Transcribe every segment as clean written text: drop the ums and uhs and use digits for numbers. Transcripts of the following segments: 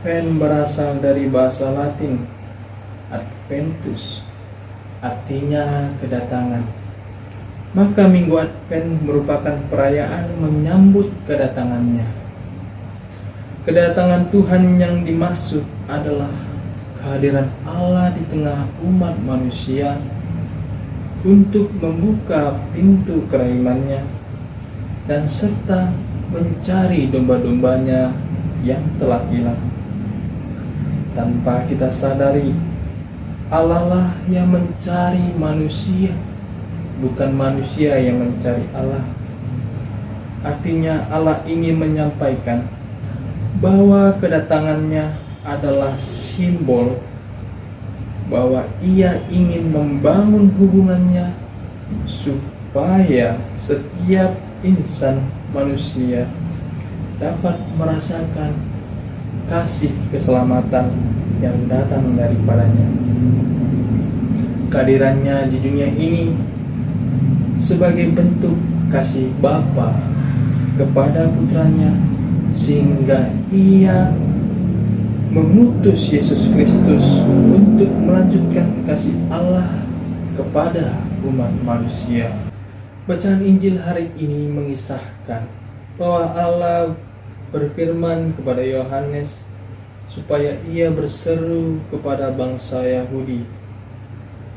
Advent berasal dari bahasa Latin Adventus, artinya kedatangan. Maka Minggu Advent merupakan perayaan menyambut kedatangannya. Kedatangan Tuhan yang dimaksud adalah kehadiran Allah di tengah umat manusia untuk membuka pintu kerahimannya dan serta mencari domba-dombanya yang telah hilang. Tanpa kita sadari, Allah lah yang mencari manusia, bukan manusia yang mencari Allah. Artinya Allah ingin menyampaikan bahwa kedatangannya adalah simbol bahwa Ia ingin membangun hubungannya supaya setiap insan manusia dapat merasakan kasih keselamatan yang datang daripadanya. Kehadirannya di dunia ini sebagai bentuk kasih Bapa kepada putranya, sehingga Ia mengutus Yesus Kristus untuk melanjutkan kasih Allah kepada umat manusia. Bacaan Injil hari ini mengisahkan bahwa Allah berfirman kepada Yohanes supaya ia berseru kepada bangsa Yahudi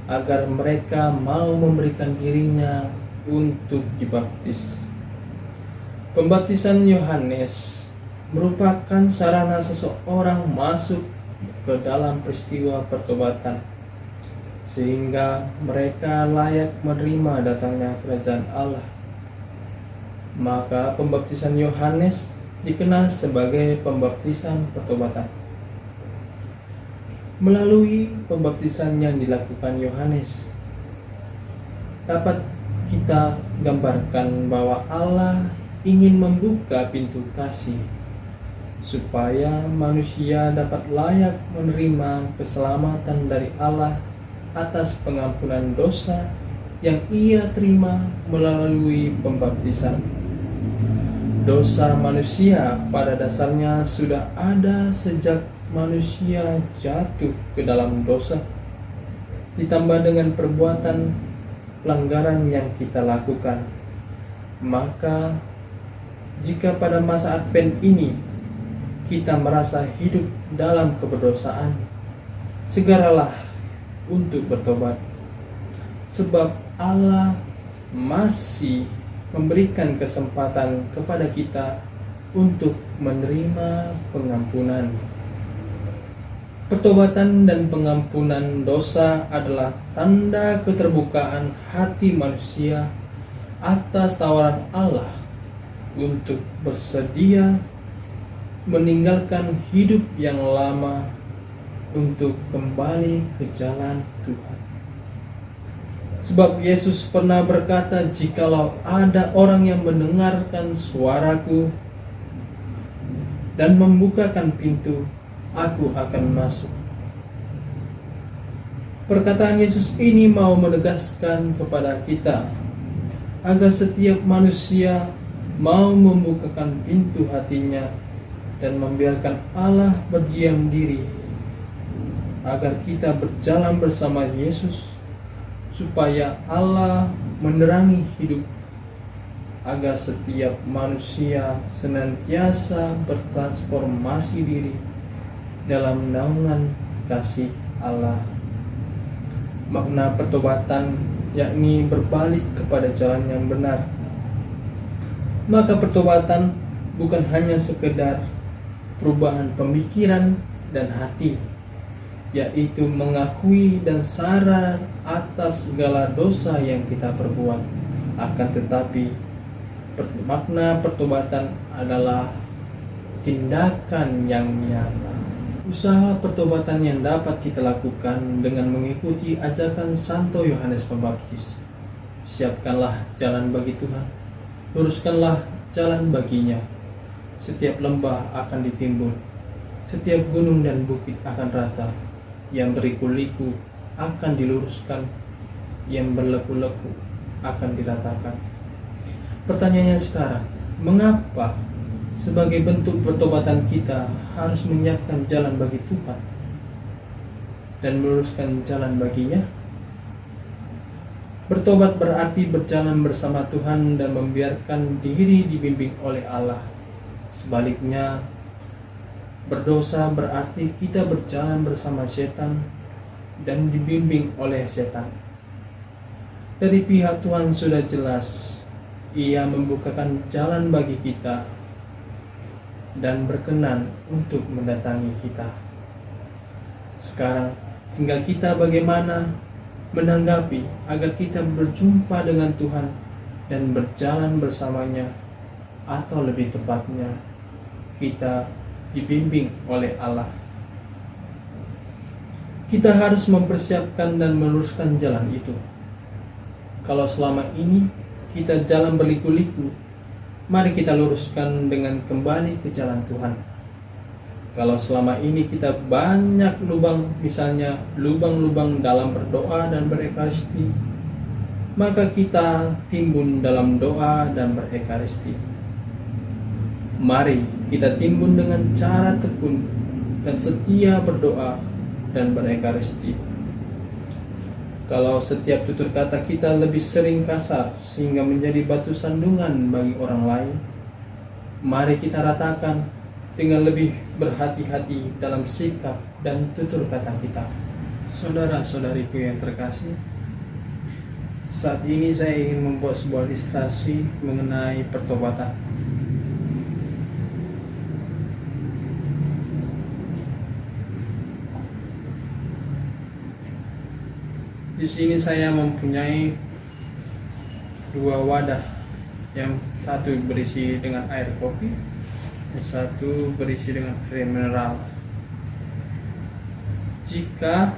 agar mereka mau memberikan dirinya untuk dibaptis. Pembaptisan Yohanes merupakan sarana seseorang masuk ke dalam peristiwa pertobatan, sehingga mereka layak menerima datangnya kerajaan Allah. Maka pembaptisan Yohanes dikenal sebagai pembaptisan pertobatan. Melalui pembaptisan yang dilakukan Yohanes, dapat kita gambarkan bahwa Allah ingin membuka pintu kasih supaya manusia dapat layak menerima keselamatan dari Allah atas pengampunan dosa yang ia terima melalui pembaptisan. Dosa manusia pada dasarnya sudah ada sejak manusia jatuh ke dalam dosa, ditambah dengan perbuatan pelanggaran yang kita lakukan. Maka jika pada masa Advent ini kita merasa hidup dalam keberdosaan, segeralah untuk bertobat, sebab Allah masih memberikan kesempatan kepada kita untuk menerima pengampunan. Pertobatan dan pengampunan dosa adalah tanda keterbukaan hati manusia atas tawaran Allah untuk bersedia meninggalkan hidup yang lama untuk kembali ke jalan Tuhan. Sebab Yesus pernah berkata, "Jikalau ada orang yang mendengarkan suaraku dan membukakan pintu, aku akan masuk." Perkataan Yesus ini mau menegaskan kepada kita agar setiap manusia mau membukakan pintu hatinya dan membiarkan Allah berdiam diri, agar kita berjalan bersama Yesus, supaya Allah menerangi hidup, agar setiap manusia senantiasa bertransformasi diri dalam naungan kasih Allah. Makna pertobatan yakni berbalik kepada jalan yang benar. Maka pertobatan bukan hanya sekedar perubahan pemikiran dan hati, yaitu mengakui dan sadar atas segala dosa yang kita perbuat. Akan tetapi makna pertobatan adalah tindakan yang nyata. Usaha pertobatan yang dapat kita lakukan dengan mengikuti ajakan Santo Yohanes Pembaptis. Siapkanlah jalan bagi Tuhan, luruskanlah jalan baginya. Setiap lembah akan ditimbun, setiap gunung dan bukit akan rata, yang berliku-liku akan diluruskan, yang berleku-leku akan diratakan. Pertanyaannya sekarang, mengapa Sebagai bentuk pertobatan kita harus menyiapkan jalan bagi Tuhan dan meluruskan jalan baginya. Bertobat berarti berjalan bersama Tuhan dan membiarkan diri dibimbing oleh Allah. Sebaliknya, berdosa berarti kita berjalan bersama setan dan dibimbing oleh setan. Dari pihak Tuhan sudah jelas, Ia membukakan jalan bagi kita dan berkenan untuk mendatangi kita. Sekarang tinggal kita bagaimana menanggapi agar kita berjumpa dengan Tuhan dan berjalan bersamanya, atau lebih tepatnya kita dibimbing oleh Allah. Kita harus mempersiapkan dan meluruskan jalan itu. Kalau selama ini kita jalan berliku-liku, mari kita luruskan dengan kembali ke jalan Tuhan. Kalau selama ini kita banyak lubang, misalnya lubang-lubang dalam berdoa dan berekaristi, maka kita timbun dalam doa dan berekaristi. Mari kita timbun dengan cara tekun dan setia berdoa dan berekaristi. Kalau setiap tutur kata kita lebih sering kasar sehingga menjadi batu sandungan bagi orang lain, mari kita ratakan dengan lebih berhati-hati dalam sikap dan tutur kata kita. Saudara-saudariku yang terkasih, saat ini saya ingin membuat sebuah ilustrasi mengenai pertobatan. Di sini saya mempunyai dua wadah, yang satu berisi dengan air kopi, yang satu berisi dengan air mineral. Jika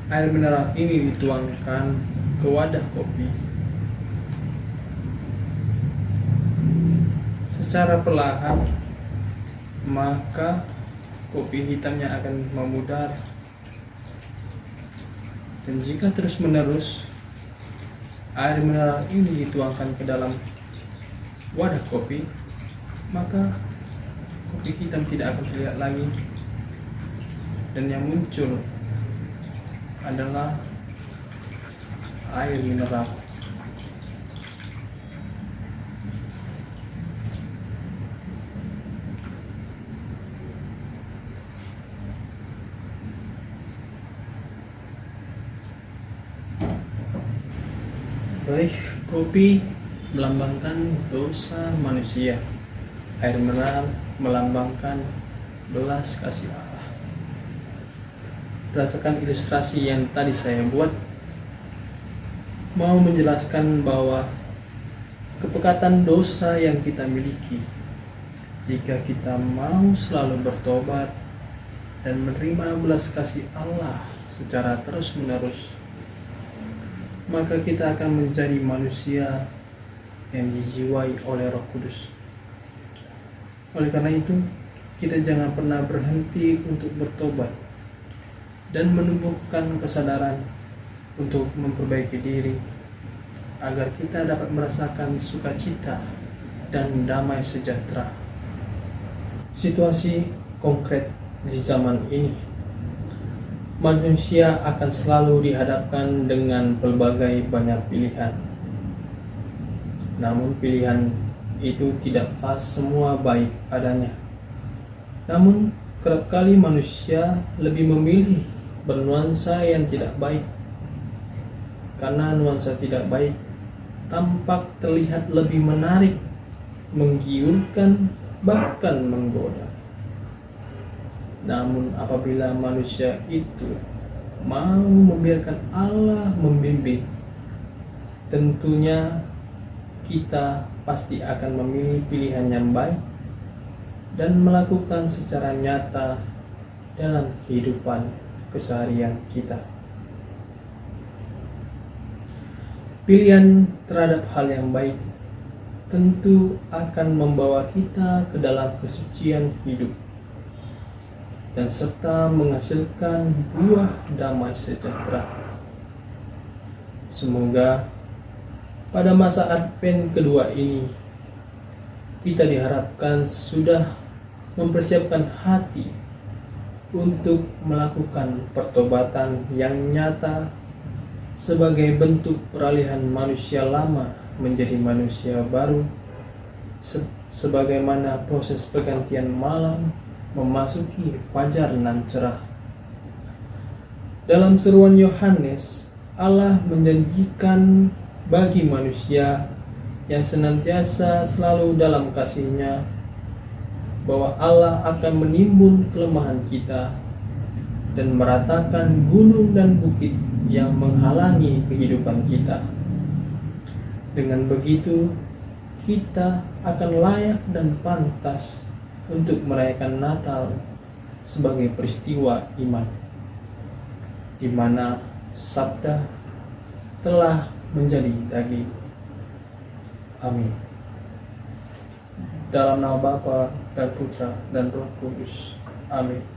air mineral ini dituangkan ke wadah kopi, secara perlahan maka kopi hitamnya akan memudar. Dan jika terus-menerus air mineral ini dituangkan ke dalam wadah kopi, maka kopi hitam tidak akan terlihat lagi, dan yang muncul adalah air mineral. Baik, kopi melambangkan dosa manusia, air mineral melambangkan belas kasih Allah. Berdasarkan ilustrasi yang tadi saya buat, mau menjelaskan bahwa kepekatan dosa yang kita miliki, jika kita mau selalu bertobat dan menerima belas kasih Allah secara terus-menerus, maka kita akan menjadi manusia yang dijiwai oleh Roh Kudus. Oleh karena itu, kita jangan pernah berhenti untuk bertobat dan menumbuhkan kesadaran untuk memperbaiki diri, agar kita dapat merasakan sukacita dan damai sejahtera. Situasi konkret di zaman ini, manusia akan selalu dihadapkan dengan pelbagai banyak pilihan. Namun pilihan itu tidak pas semua baik adanya. Namun kerap kali manusia lebih memilih bernuansa yang tidak baik, karena nuansa tidak baik tampak terlihat lebih menarik, menggiurkan, bahkan menggoda. Namun apabila manusia itu mau membiarkan Allah membimbing, tentunya kita pasti akan memilih pilihan yang baik dan melakukan secara nyata dalam kehidupan keseharian kita. Pilihan terhadap hal yang baik tentu akan membawa kita ke dalam kesucian hidup dan serta menghasilkan buah damai sejahtera. Semoga pada masa Advent kedua ini kita diharapkan sudah mempersiapkan hati untuk melakukan pertobatan yang nyata sebagai bentuk peralihan manusia lama menjadi manusia baru, sebagaimana proses pergantian malam memasuki fajar nan cerah. Dalam seruan Yohanes, Allah menjanjikan bagi manusia yang senantiasa selalu dalam kasih-Nya bahwa Allah akan menimbun kelemahan kita dan meratakan gunung dan bukit yang menghalangi kehidupan kita. Dengan begitu, kita akan layak dan pantas untuk merayakan Natal sebagai peristiwa iman, di mana sabda telah menjadi daging. Amin. Dalam nama Bapa dan Putra dan Roh Kudus. Amin.